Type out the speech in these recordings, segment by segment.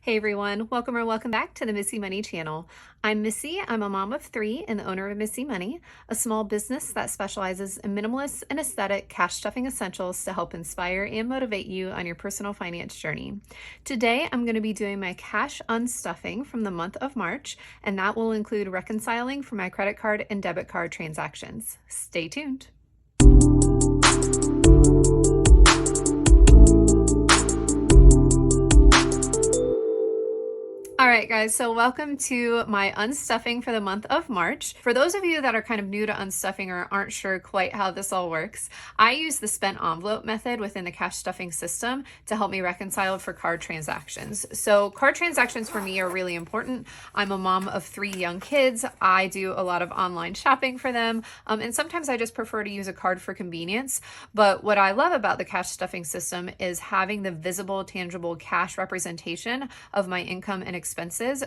Hey everyone, welcome or welcome back to the Missy Money channel. I'm Missy, I'm a mom of three and the owner of Missy Money, a small business that specializes in minimalist and aesthetic cash stuffing essentials to help inspire and motivate you on your personal finance journey. Today, I'm going to be doing my cash unstuffing from the month of March, and that will include reconciling for my credit card and debit card transactions. Stay tuned. All right, guys, so welcome to my unstuffing for the month of March. For those of you that are kind of new to unstuffing or aren't sure quite how this all works, I use the spent envelope method within the cash stuffing system to help me reconcile for card transactions. So card transactions for me are really important. I'm a mom of three young kids. I do a lot of online shopping for them, and sometimes I just prefer to use a card for convenience. But what I love about the cash stuffing system is having the visible, tangible cash representation of my income and expenses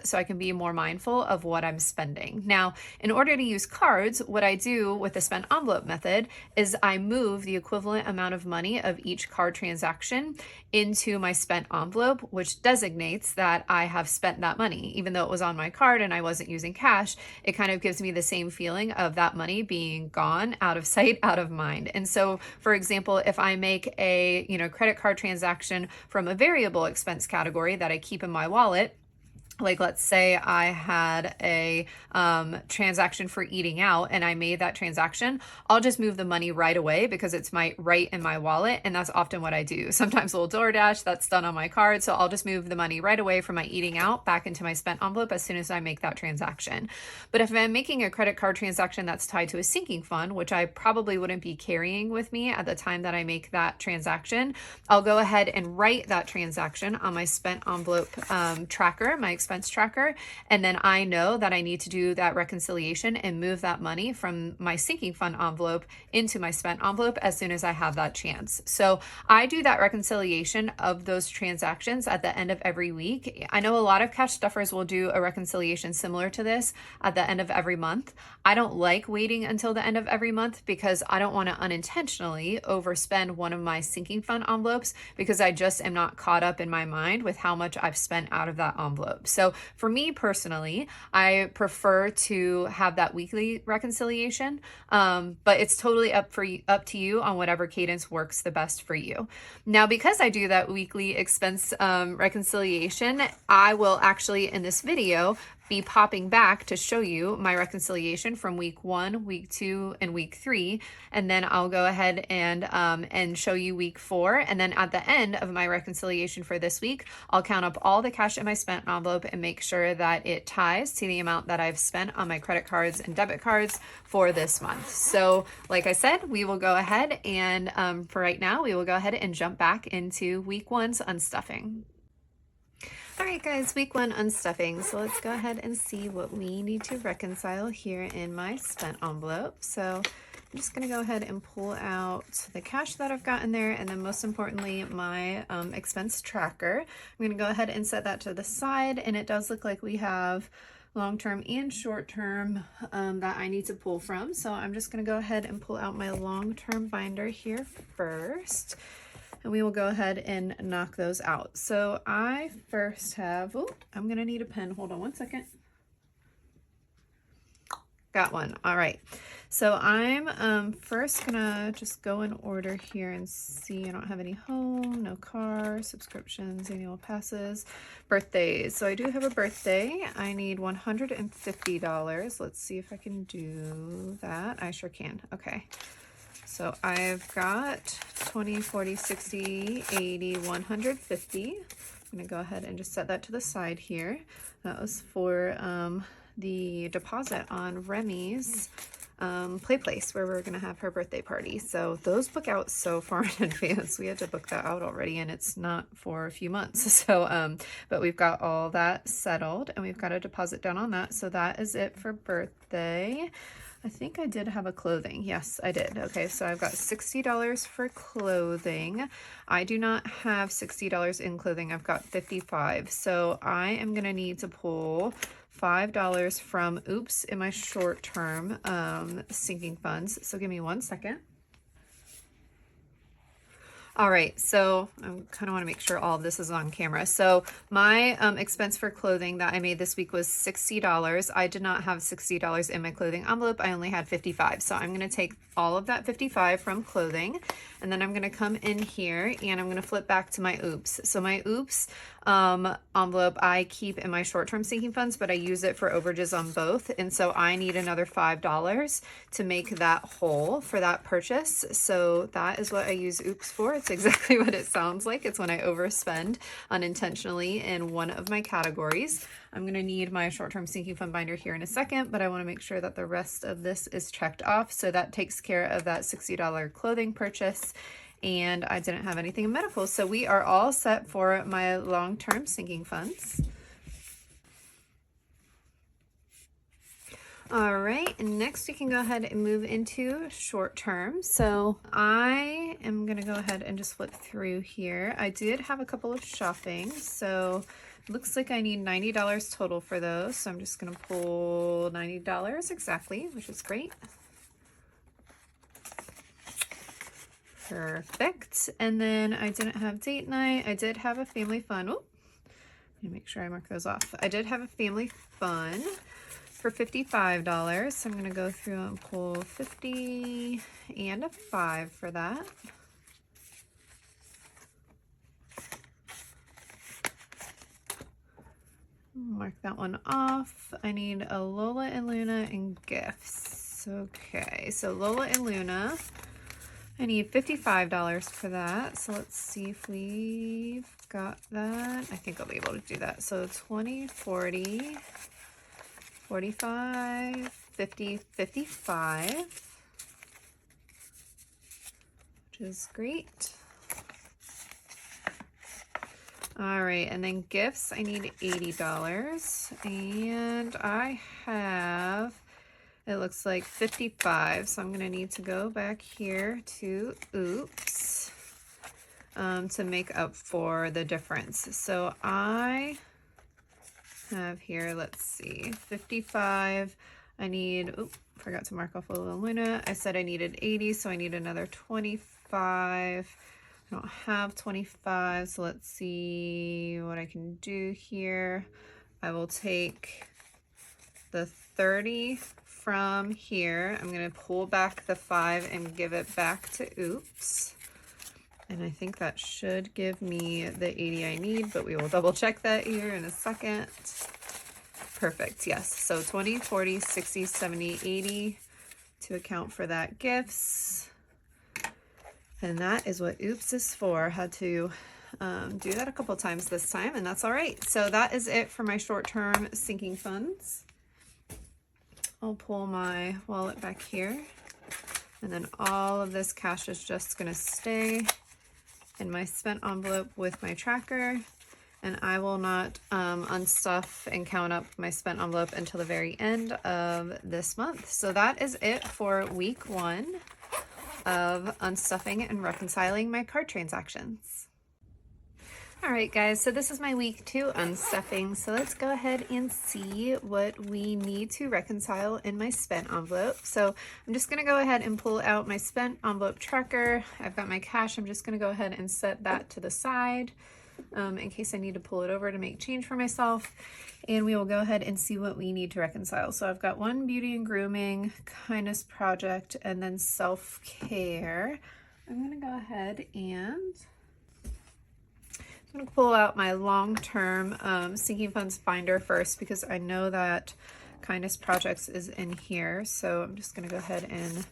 so I can be more mindful of what I'm spending. Now, in order to use cards, what I do with the spent envelope method is I move the equivalent amount of money of each card transaction into my spent envelope, which designates that I have spent that money. Even though it was on my card and I wasn't using cash, it kind of gives me the same feeling of that money being gone, out of sight, out of mind. And so, for example, if I make a credit card transaction from a variable expense category that I keep in my wallet, like let's say I had a transaction for eating out and I made that transaction, I'll just move the money right away because it's right in my wallet, and that's often what I do. Sometimes we'll DoorDash, that's done on my card, so I'll just move the money right away from my eating out back into my spent envelope as soon as I make that transaction. But if I'm making a credit card transaction that's tied to a sinking fund, which I probably wouldn't be carrying with me at the time that I make that transaction, I'll go ahead and write that transaction on my spent envelope tracker, my expense tracker, and then I know that I need to do that reconciliation and move that money from my sinking fund envelope into my spent envelope as soon as I have that chance. So I do that reconciliation of those transactions at the end of every week. I know a lot of cash stuffers will do a reconciliation similar to this at the end of every month. I don't like waiting until the end of every month because I don't want to unintentionally overspend one of my sinking fund envelopes because I just am not caught up in my mind with how much I've spent out of that envelope. So for me personally, I prefer to have that weekly reconciliation, but it's totally up to you on whatever cadence works the best for you. Now, because I do that weekly expense reconciliation, I will actually in this video be popping back to show you my reconciliation from week 1, week 2, and week 3, and then I'll go ahead and show you week 4, and then at the end of my reconciliation for this week, I'll count up all the cash in my spent envelope and make sure that it ties to the amount that I've spent on my credit cards and debit cards for this month. So like I said, we will go ahead and for right now, we will go ahead and jump back into week 1's unstuffing. All right, guys, week 1 unstuffing. So let's go ahead and see what we need to reconcile here in my spent envelope. So I'm just going to go ahead and pull out the cash that I've got in there, and then most importantly, my expense tracker. I'm going to go ahead and set that to the side, and it does look like we have long-term and short-term that I need to pull from. So I'm just going to go ahead and pull out my long-term binder here first. And we will go ahead and knock those out. So I first have, I'm gonna need a pen. Hold on one second. Got one. All right. So I'm first gonna just go in order here and see. I don't have any home, no car, subscriptions, annual passes, birthdays. So I do have a birthday. I need $150. Let's see if I can do that. I sure can. Okay. So I've got 20, 40, 60, 80, 150. I'm going to go ahead and just set that to the side here. That was for the deposit on Remy's play place where we're going to have her birthday party. So those book out so far in advance. We had to book that out already, and it's not for a few months. So, but we've got all that settled, and we've got a deposit down on that. So that is it for birthday. I think I did have a clothing. Yes, I did. Okay, so I've got $60 for clothing. I do not have $60 in clothing. I've got $55. So I am going to need to pull $5 from Oops in my short-term sinking funds. So give me one second. All right, so I kind of want to make sure all of this is on camera. So my expense for clothing that I made this week was $60. I did not have $60 in my clothing envelope. I only had 55. So I'm going to take all of that 55 from clothing, and then I'm going to come in here and I'm going to flip back to my oops. So my oops envelope I keep in my short-term sinking funds, but I use it for overages on both. And so I need another $5 to make that whole for that purchase. So that is what I use oops for. It's exactly what it sounds like. It's when I overspend unintentionally in one of my categories. I'm going to need my short-term sinking fund binder here in a second, but I want to make sure that the rest of this is checked off. So that takes care of that $60 clothing purchase. And I didn't have anything in medical. So we are all set for my long-term sinking funds. All right, and next we can go ahead and move into short term. So I am gonna go ahead and just flip through here. I did have a couple of shopping, so it looks like I need $90 total for those. So I'm just gonna pull $90 exactly, which is great. Perfect. And then I didn't have date night. I did have a family fun. Oh, let me make sure I mark those off. I did have a family fun for $55. So I'm going to go through and pull 50 and a 5 for that. Mark that one off. I need a Lola and Luna and gifts. Okay, so Lola and Luna, I need $55 for that. So let's see if we've got that. I think I'll be able to do that. So 20, 40, 45, 50, 55, which is great. All right, and then gifts, I need $80. And I have, it looks like 55. So I'm gonna need to go back here to oops to make up for the difference. So I have here, let's see, 55. I need, oh, forgot to mark off Lola and Luna. I said I needed 80, so I need another 25. I don't have 25, so let's see what I can do here. I will take the 30 from here. I'm gonna pull back the 5 and give it back to oops. And I think that should give me the 80 I need, but we will double check that here in a second. Perfect, yes. So 20, 40, 60, 70, 80 to account for that gifts. And that is what oops is for. Had to do that a couple times this time, and that's all right. So that is it for my short-term sinking funds. I'll pull my wallet back here, and then all of this cash is just gonna stay in my spent envelope with my tracker, and I will not unstuff and count up my spent envelope until the very end of this month. So that is it for week 1 of unstuffing and reconciling my card transactions. All right, guys, so this is my week 2 unstuffing. So let's go ahead and see what we need to reconcile in my spent envelope. So I'm just gonna go ahead and pull out my spent envelope tracker. I've got my cash. I'm just gonna go ahead and set that to the side in case I need to pull it over to make change for myself. And we will go ahead and see what we need to reconcile. So I've got one beauty and grooming, kindness project, and then self-care. I'm gonna go ahead and I'm gonna pull out my long-term sinking funds binder first, because I know that kindness projects is in here. So I'm just gonna go ahead and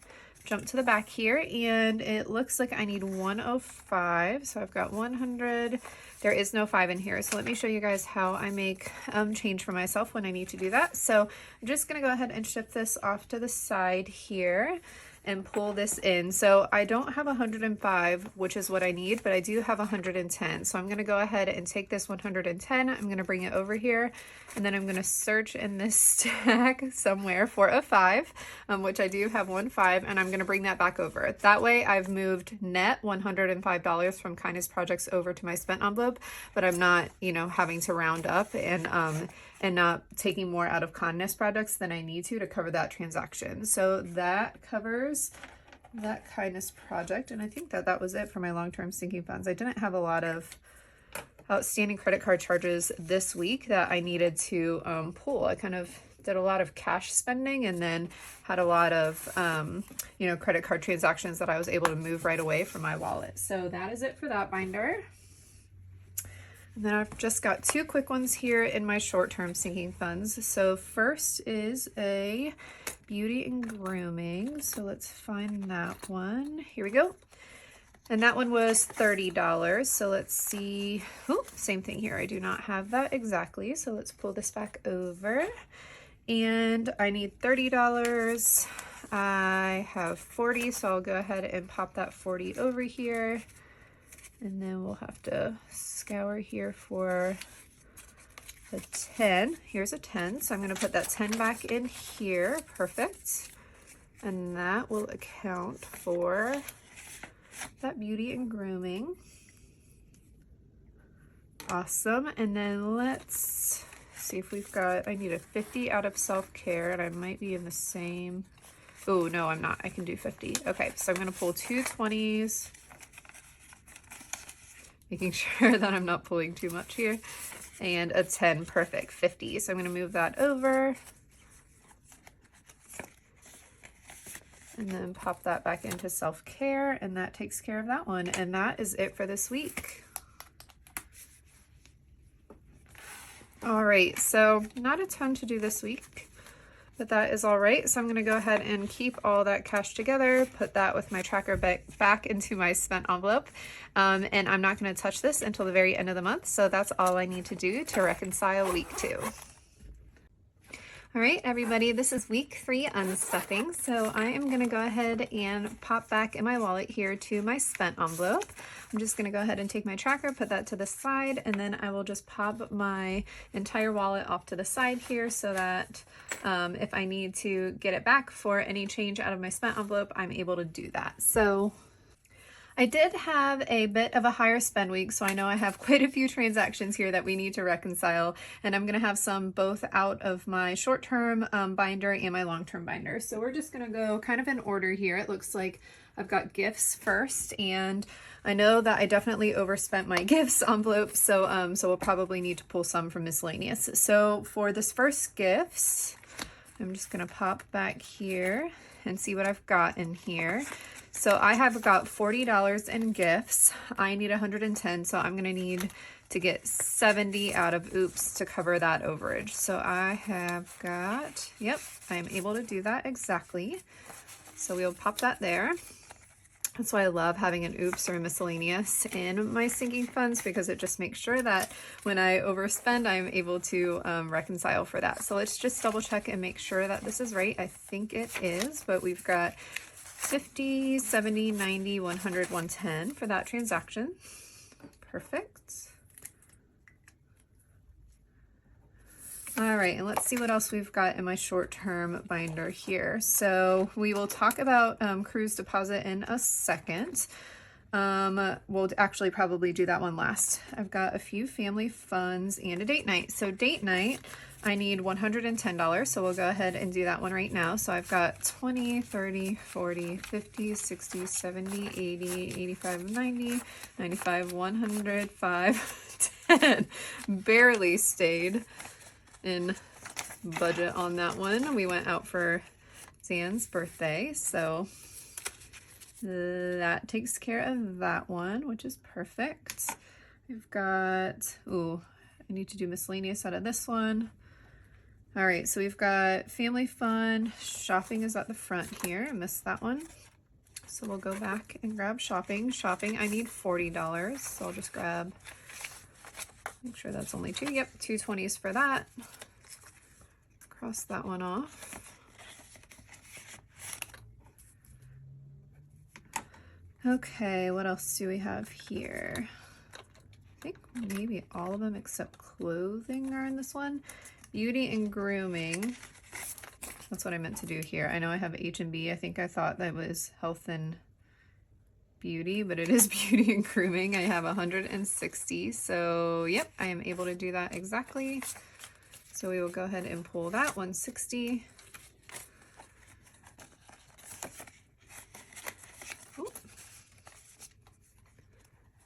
jump to the back here, and it looks like I need 105. So I've got 100. There is no 5 in here. So let me show you guys how I make change for myself when I need to do that. So I'm just gonna go ahead and shift this off to the side here and pull this in. So I don't have 105, which is what I need, but I do have 110. So I'm gonna go ahead and take this 110, I'm gonna bring it over here, and then I'm gonna search in this stack somewhere for a 5, which I do have 1 5, and I'm gonna bring that back over. That way I've moved net $105 from kindness projects over to my spent envelope, but I'm not, you know, having to round up and not taking more out of kindness projects than I need to cover that transaction. So that covers that kindness project. And I think that that was it for my long-term sinking funds. I didn't have a lot of outstanding credit card charges this week that I needed to pull. I kind of did a lot of cash spending and then had a lot of, you know, credit card transactions that I was able to move right away from my wallet. So that is it for that binder. And then I've just got two quick ones here in my short-term sinking funds. So first is a beauty and grooming. So let's find that one. Here we go. And that one was $30. So let's see. Oh, same thing here. I do not have that exactly. So let's pull this back over. And I need $30. I have 40, so I'll go ahead and pop that 40 over here. And then we'll have to scour here for the 10. Here's a 10, so I'm going to put that 10 back in here. Perfect. And that will account for that beauty and grooming. Awesome. And then let's see if we've got, I need a 50 out of self-care, and I might be in the same. Oh, no, I'm not. I can do 50. Okay, so I'm going to pull two 20s. Making sure that I'm not pulling too much here. And a 10, perfect, 50. So I'm going to move that over. And then pop that back into self-care, and that takes care of that one. And that is it for this week. All right, so not a ton to do this week, but that is all right. So I'm going to go ahead and keep all that cash together, put that with my tracker back into my spent envelope. And I'm not going to touch this until the very end of the month. So that's all I need to do to reconcile week 2. All right, everybody, this is week 3 unstuffing. So I am going to go ahead and pop back in my wallet here to my spent envelope. I'm just going to go ahead and take my tracker, put that to the side, and then I will just pop my entire wallet off to the side here so that if I need to get it back for any change out of my spent envelope, I'm able to do that. So I did have a bit of a higher spend week, so I know I have quite a few transactions here that we need to reconcile, and I'm going to have some both out of my short-term binder and my long-term binder. So we're just going to go kind of in order here. It looks like I've got gifts first, and I know that I definitely overspent my gifts envelope, so we'll probably need to pull some from miscellaneous. So for this first gifts, I'm just going to pop back here and see what I've got in here. So I have got $40 in gifts. I need 110, so I'm going to need to get 70 out of oops to cover that overage. So I have got, yep, I am able to do that exactly. So we'll pop that there. That's why I love having an oops or a miscellaneous in my sinking funds, because it just makes sure that when I overspend, I'm able to reconcile for that. So let's just double check and make sure that this is right. I think it is, but we've got 50, 70, 90, 100, 110 for that transaction. Perfect. All right, and let's see what else we've got in my short-term binder here. So we will talk about cruise deposit in a second. We'll actually probably do that one last. I've got a few family funds and a date night. So date night, I need $110, so we'll go ahead and do that one right now. So I've got 20, 30, 40, 50, 60, 70, 80, 85, 90, 95, 100, 5, 10. Barely stayed in budget on that one. We went out for Zan's birthday, so that takes care of that one, which is perfect. We've got, ooh, I need to do miscellaneous out of this one. All right, so we've got family fun. Shopping is at the front here. I missed that one. So we'll go back and grab shopping. Shopping, I need $40, so I'll just grab, make sure that's only 2. Yep, 2 20s for that. Cross that one off. Okay, what else do we have here? I think maybe all of them except clothing are in this one. Beauty and grooming. That's what I meant to do here. I know I have H&B. I think I thought that was health and beauty, but it is beauty and grooming. I have 160. So yep, I am able to do that exactly. So we will go ahead and pull that 160.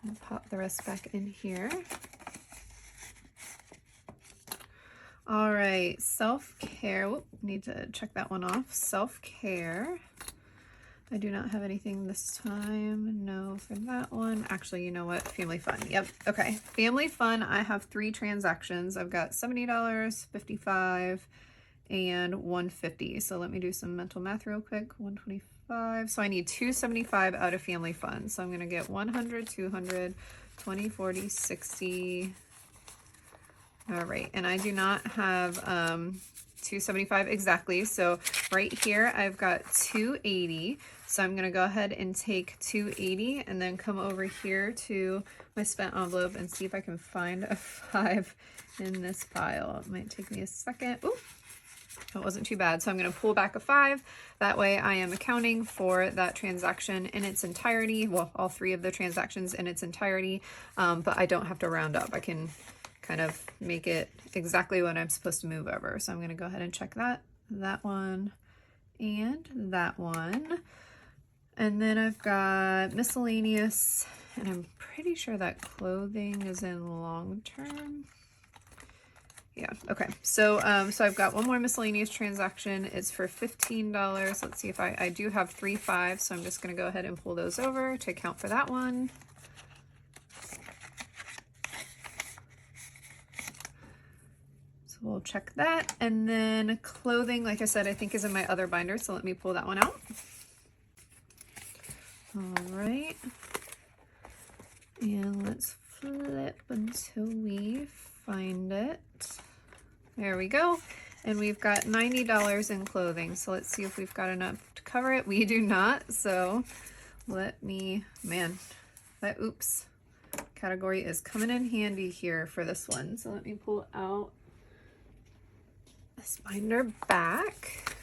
And pop the rest back in here. All right, self-care. Need to check that one off. Self-care. I do not have anything this time. No, for that one. Actually, you know what? Family fun. Yep. Okay. Family fun. I have 3 transactions. I've got $70, $55, and $150. So let me do some mental math real quick. 125. So I need 275 out of family fun. So I'm going to get 100, 200, 20, 40, 60. All right. And I do not have 275 exactly. So right here, I've got 280. So I'm going to go ahead and take 280 and then come over here to my spent envelope and see if I can find a 5 in this pile. It might take me a second. Ooh, that wasn't too bad. So I'm going to pull back a 5. That way I am accounting for that transaction in its entirety. Well, all 3 of the transactions in its entirety, but I don't have to round up. I can kind of make it exactly what I'm supposed to move over. So I'm going to go ahead and check that one, and that one. And then I've got miscellaneous, and I'm pretty sure that clothing is in long term. Yeah, okay. So so I've got one more miscellaneous transaction. It's for $15. Let's see if I do have 3 5s, so I'm just going to go ahead and pull those over to account for that one. So we'll check that. And then clothing, like I said, I think is in my other binder, so let me pull that one out. All right, and let's flip until we find it. There we go. And we've got $90 in clothing. So let's see if we've got enough to cover it. We do not. So let me, man, that oops category is coming in handy here for this one. So let me pull out this binder back.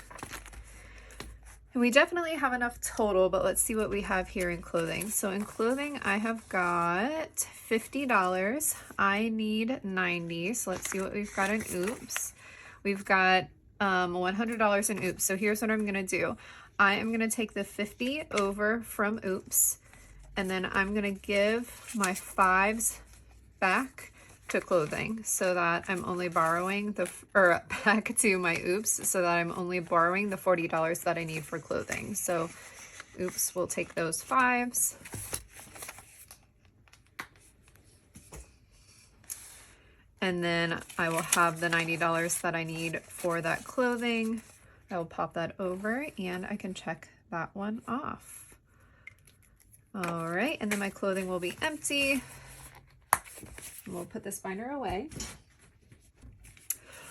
And we definitely have enough total, but let's see what we have here in clothing. So in clothing, I have got $50. I need 90. So let's see what we've got in oops. We've got $100 in oops. So here's what I'm gonna do. I am gonna take the 50 over from oops, and then I'm gonna give my 5s back to clothing so that I'm only borrowing back to my oops, so that I'm only borrowing the $40 that I need for clothing. So oops, we'll take those 5s. And then I will have the $90 that I need for that clothing. I will pop that over and I can check that one off. All right, and then my clothing will be empty. We'll put this binder away.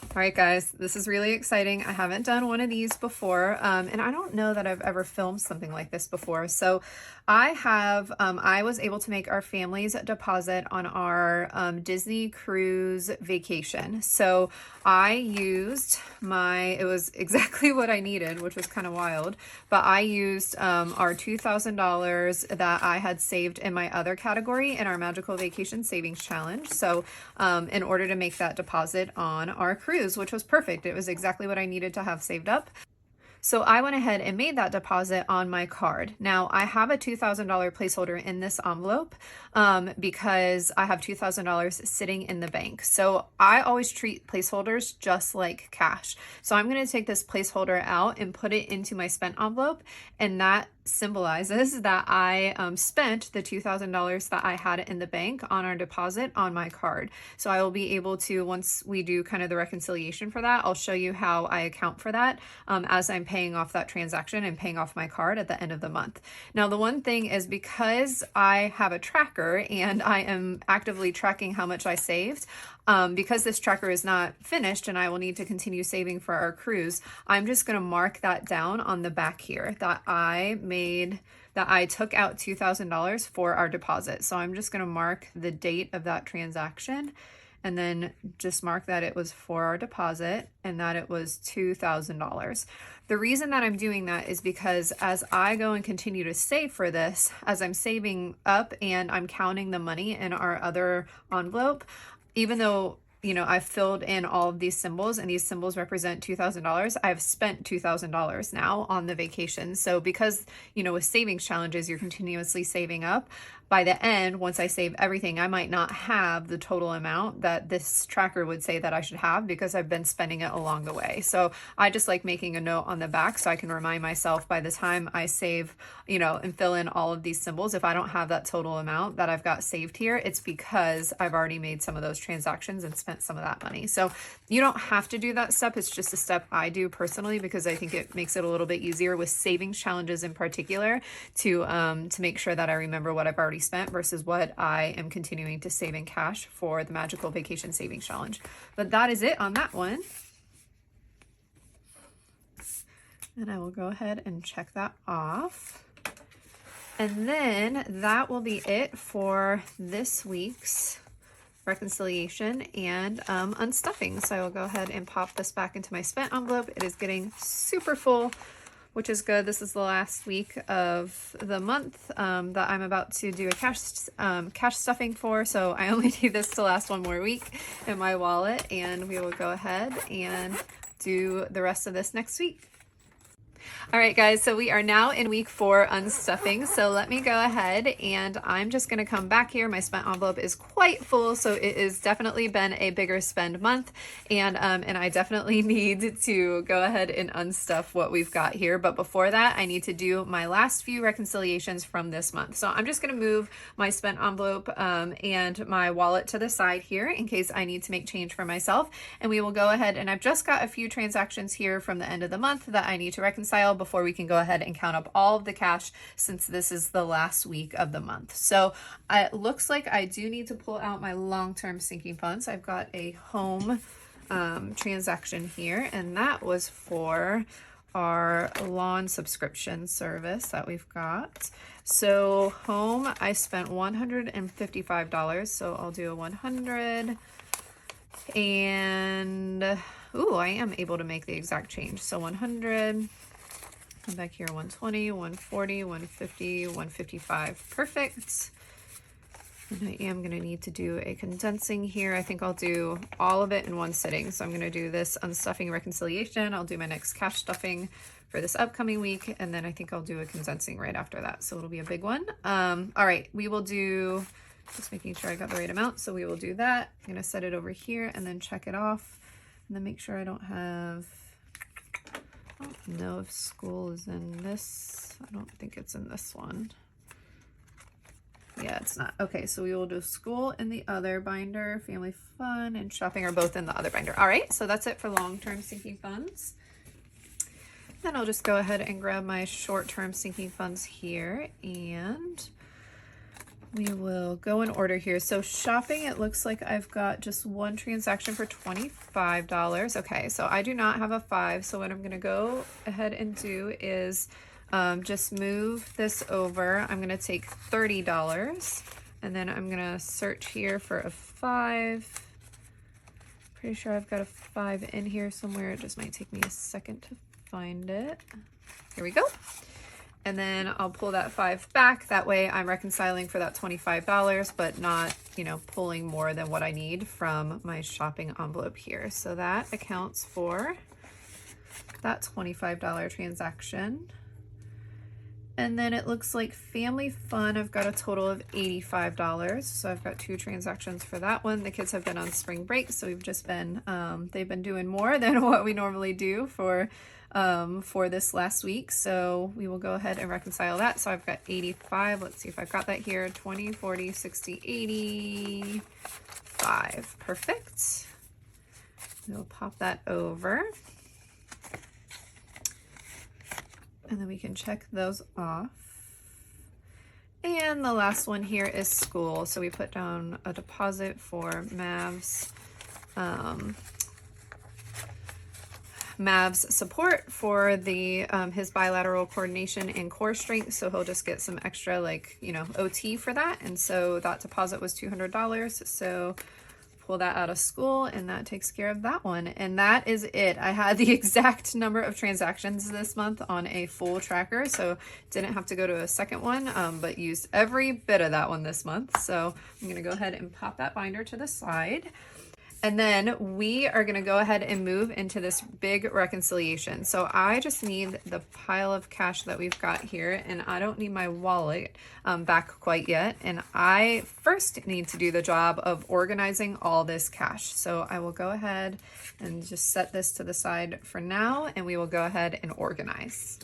All right, guys, this is really exciting. I haven't done one of these before, and I don't know that I've ever filmed something like this before. So I was able to make our family's deposit on our Disney cruise vacation. So I used it was exactly what I needed, which was kind of wild, but I used our $2,000 that I had saved in my other category in our Magical Vacation Savings Challenge. So in order to make that deposit on our cruise, which was perfect. It was exactly what I needed to have saved up. So I went ahead and made that deposit on my card. Now I have a $2,000 placeholder in this envelope because I have $2,000 sitting in the bank. So I always treat placeholders just like cash. So I'm going to take this placeholder out and put it into my spent envelope, and that symbolizes that I spent the $2,000 that I had in the bank on our deposit on my card. So I will be able to, once we do kind of the reconciliation for that, I'll show you how I account for that as I'm paying off that transaction and paying off my card at the end of the month. Now, the one thing is, because I have a tracker and I am actively tracking how much I saved, because this tracker is not finished and I will need to continue saving for our cruise, I'm just going to mark that down on the back here that I took out $2,000 for our deposit. So I'm just going to mark the date of that transaction and then just mark that it was for our deposit and that it was $2,000. The reason that I'm doing that is because as I go and continue to save for this, as I'm saving up and I'm counting the money in our other envelope, even though, you know, I've filled in all of these symbols and these symbols represent $2,000, I've spent $2,000 now on the vacation. So because, you know, with savings challenges, you're continuously saving up. by the end, once I save everything, I might not have the total amount that this tracker would say that I should have because I've been spending it along the way. So I just like making a note on the back so I can remind myself by the time I save, you know, and fill in all of these symbols, if I don't have that total amount that I've got saved here, it's because I've already made some of those transactions and spent some of that money. So you don't have to do that step. It's just a step I do personally because I think it makes it a little bit easier with savings challenges in particular to make sure that I remember what I've already spent versus what I am continuing to save in cash for the Magical Vacation Savings Challenge. But that is it on that one. And I will go ahead and check that off. And then that will be it for this week's reconciliation and unstuffing. So I will go ahead and pop this back into my spent envelope. It is getting super full, which is good. This is the last week of the month that I'm about to do a cash stuffing for. So I only need this to last one more week in my wallet, and we will go ahead and do the rest of this next week. All right, guys, so we are now in week 4 unstuffing. So let me go ahead and I'm just going to come back here. My spent envelope is quite full, so it has definitely been a bigger spend month. And I definitely need to go ahead and unstuff what we've got here. But before that, I need to do my last few reconciliations from this month. So I'm just going to move my spent envelope and my wallet to the side here in case I need to make change for myself. And we will go ahead, and I've just got a few transactions here from the end of the month that I need to reconcile before we can go ahead and count up all of the cash since this is the last week of the month. So it looks like I do need to pull out my long-term sinking funds. I've got a home transaction here, and that was for our lawn subscription service that we've got. So home, I spent $155, so I'll do a 100, and ooh, I am able to make the exact change. So 100, come back here, 120, 140, 150, 155. Perfect. And I am going to need to do a condensing here. I think I'll do all of it in one sitting. So I'm going to do this unstuffing reconciliation. I'll do my next cash stuffing for this upcoming week. And then I think I'll do a condensing right after that. So it'll be a big one. All right, we will do, just making sure I got the right amount. So we will do that. I'm going to set it over here and then check it off. And then make sure I don't have, I don't know if school is in this. I don't think it's in this one. Yeah, it's not. Okay, so we will do school in the other binder, family fun and shopping are both in the other binder. All right, so that's it for long-term sinking funds. Then I'll just go ahead and grab my short-term sinking funds here, and we will go in order here. So shopping, it looks like I've got just one transaction for $25. Okay, so I do not have a 5, so what I'm gonna go ahead and do is just move this over. I'm gonna take $30, and then I'm gonna search here for a 5. Pretty sure I've got a 5 in here somewhere. It just might take me a second to find it. Here we go. And then I'll pull that 5 back. That way I'm reconciling for that $25, but not, you know, pulling more than what I need from my shopping envelope here. So that accounts for that $25 transaction. And then it looks like family fun, I've got a total of $85. So I've got 2 transactions for that one. The kids have been on spring break, so we've just been, they've been doing more than what we normally do for this last week. So we will go ahead and reconcile that. So I've got 85. Let's see if I've got that here. 20, 40, 60, 85. Perfect. We'll pop that over. And then we can check those off. And the last one here is school. So we put down a deposit for Mav's support for the his bilateral coordination and core strength. So he'll just get some extra, like, you know, OT for that. And so that deposit was $200. So pull that out of school, and that takes care of that one. And that is it. I had the exact number of transactions this month on a full tracker, so didn't have to go to a second one, but used every bit of that one this month. So I'm gonna go ahead and pop that binder to the side. And then we are going to go ahead and move into this big reconciliation. So I just need the pile of cash that we've got here, and I don't need my wallet back quite yet. And I first need to do the job of organizing all this cash. So I will go ahead and just set this to the side for now, and we will go ahead and organize.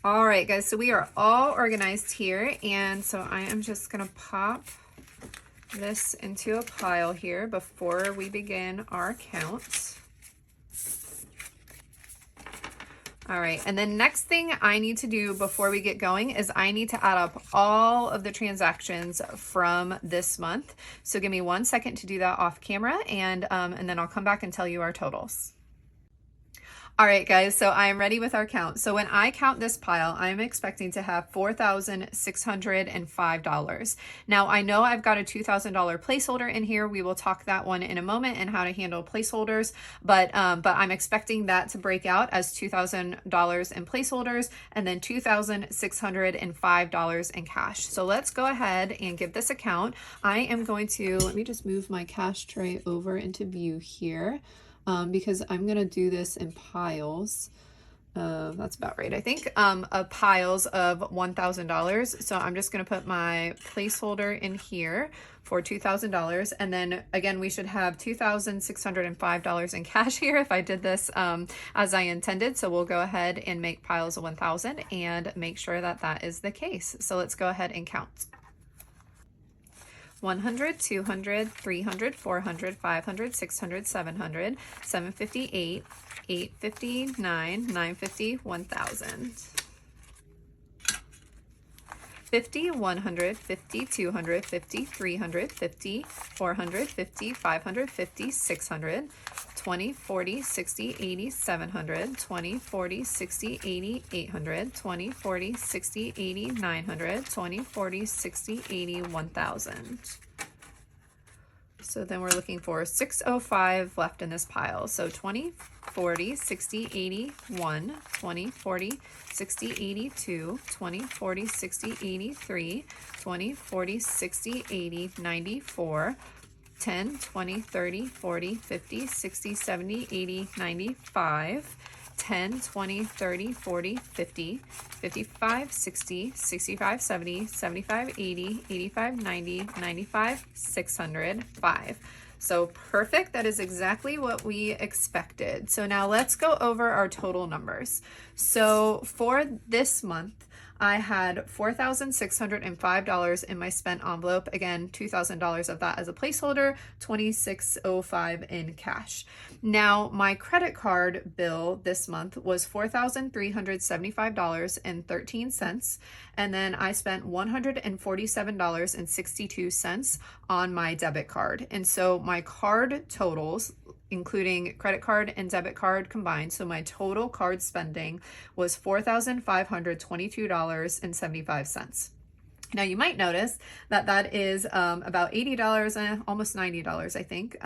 All right, guys, so we are all organized here, and so I am just gonna pop this into a pile here before we begin our count. All right, and then next thing I need to do before we get going is I need to add up all of the transactions from this month. So give me 1 second to do that off camera, and then I'll come back and tell you our totals. All right, guys, so I am ready with our count. So when I count this pile, I'm expecting to have $4,605. Now, I know I've got a $2,000 placeholder in here. We will talk that one in a moment and how to handle placeholders, but I'm expecting that to break out as $2,000 in placeholders and then $2,605 in cash. So let's go ahead and give this a count. I am going to, let me just move my cash tray over into view here. Because I'm gonna do this in piles. That's about right, I think, of piles of $1,000. So I'm just gonna put my placeholder in here for $2,000. And then again, we should have $2,605 in cash here if I did this as I intended. So we'll go ahead and make piles of 1,000 and make sure that that is the case. So let's go ahead and count. 100, 200, 300, 400, 500, 600, 700, 758, 859, 950, 1,000. 50, 100, 50, 200, 50, 300, 50, 400, 50, 500, 50, 600, 20, 40, 60, 80, 700, 20, 40, 60, 80, 800, 20, 40, 60, 80, 900, 20, 40, 60, 80, 1,000. So then we're looking for 605 left in this pile. So 20, 40, 60, 80, 1, 20, 40, 60, 82, 20, 40, 60, 83, 20, 40, 60, 80, 94, 10, 20, 30, 40, 50, 60, 70, 80, 95, 10, 20, 30, 40, 50, 55, 60, 65, 70, 75, 80, 85, 90, 95, 600, 5. So perfect, that is exactly what we expected. So now let's go over our total numbers. So for this month, I had $4,605 in my spent envelope. Again, $2,000 of that as a placeholder, $2,605 in cash. Now, my credit card bill this month was $4,375.13. And then I spent $147.62 on my debit card. And so my card totals, including credit card and debit card combined. So my total card spending was $4,522.75. Now you might notice that that is about $80, almost $90, I think,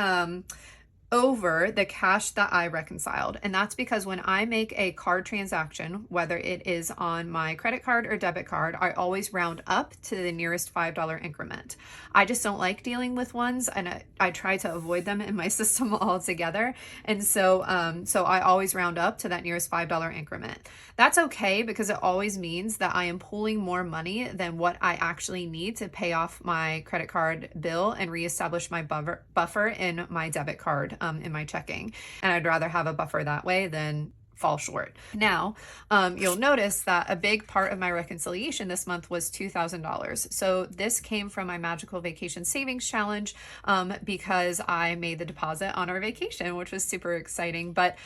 over the cash that I reconciled. And that's because when I make a card transaction, whether it is on my credit card or debit card, I always round up to the nearest $5 increment. I just don't like dealing with ones, and I try to avoid them in my system altogether. And so I always round up to that nearest $5 increment. That's okay, because it always means that I am pulling more money than what I actually need to pay off my credit card bill and reestablish my buffer in my debit card in my checking. And I'd rather have a buffer that way than fall short. Now, you'll notice that a big part of my reconciliation this month was $2,000. So this came from my Magical Vacation Savings Challenge because I made the deposit on our vacation, which was super exciting. But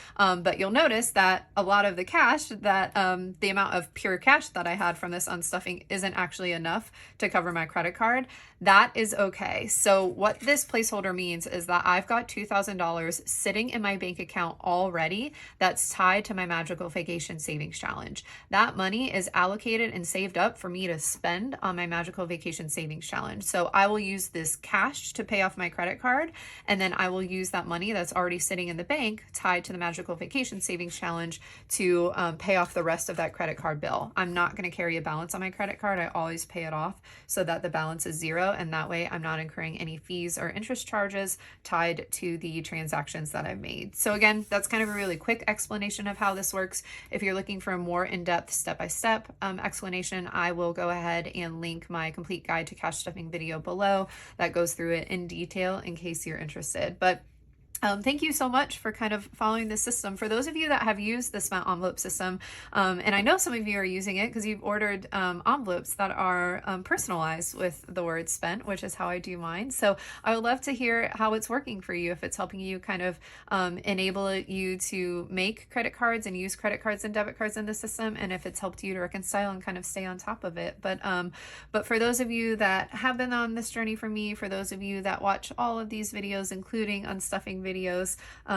you'll notice that a lot of the cash, that the amount of pure cash that I had from this unstuffing isn't actually enough to cover my credit card. That is okay. So what this placeholder means is that I've got $2,000 sitting in my bank account already that's tied tied to my Magical Vacation Savings Challenge. That money is allocated and saved up for me to spend on my Magical Vacation Savings Challenge. So I will use this cash to pay off my credit card, and then I will use that money that's already sitting in the bank tied to the Magical Vacation Savings Challenge to pay off the rest of that credit card bill. I'm not going to carry a balance on my credit card. I always pay it off so that the balance is zero, and that way I'm not incurring any fees or interest charges tied to the transactions that I've made. So again, that's kind of a really quick explanation of how this works. If you're looking for a more in-depth step-by-step explanation, I will go ahead and link my complete guide to cash stuffing video below that goes through it in detail in case you're interested. But thank you so much for kind of following this system. For those of you that have used the spent envelope system, and I know some of you are using it because you've ordered envelopes that are personalized with the word spent, which is how I do mine. So I would love to hear how it's working for you, if it's helping you kind of enable you to make credit cards and use credit cards and debit cards in the system, and if it's helped you to reconcile and kind of stay on top of it. But for those of you that have been on this journey for me, for those of you that watch all of these videos, including Unstuffing videos,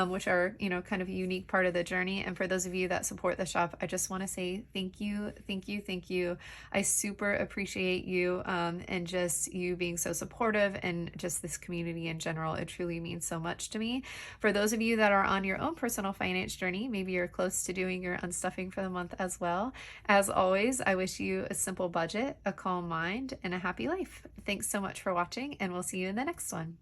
which are, kind of a unique part of the journey. And for those of you that support the shop, I just want to say thank you, thank you, thank you. I super appreciate you and just you being so supportive, and just this community in general. It truly means so much to me. For those of you that are on your own personal finance journey, maybe you're close to doing your unstuffing for the month as well. As always, I wish you a simple budget, a calm mind, and a happy life. Thanks so much for watching, and we'll see you in the next one.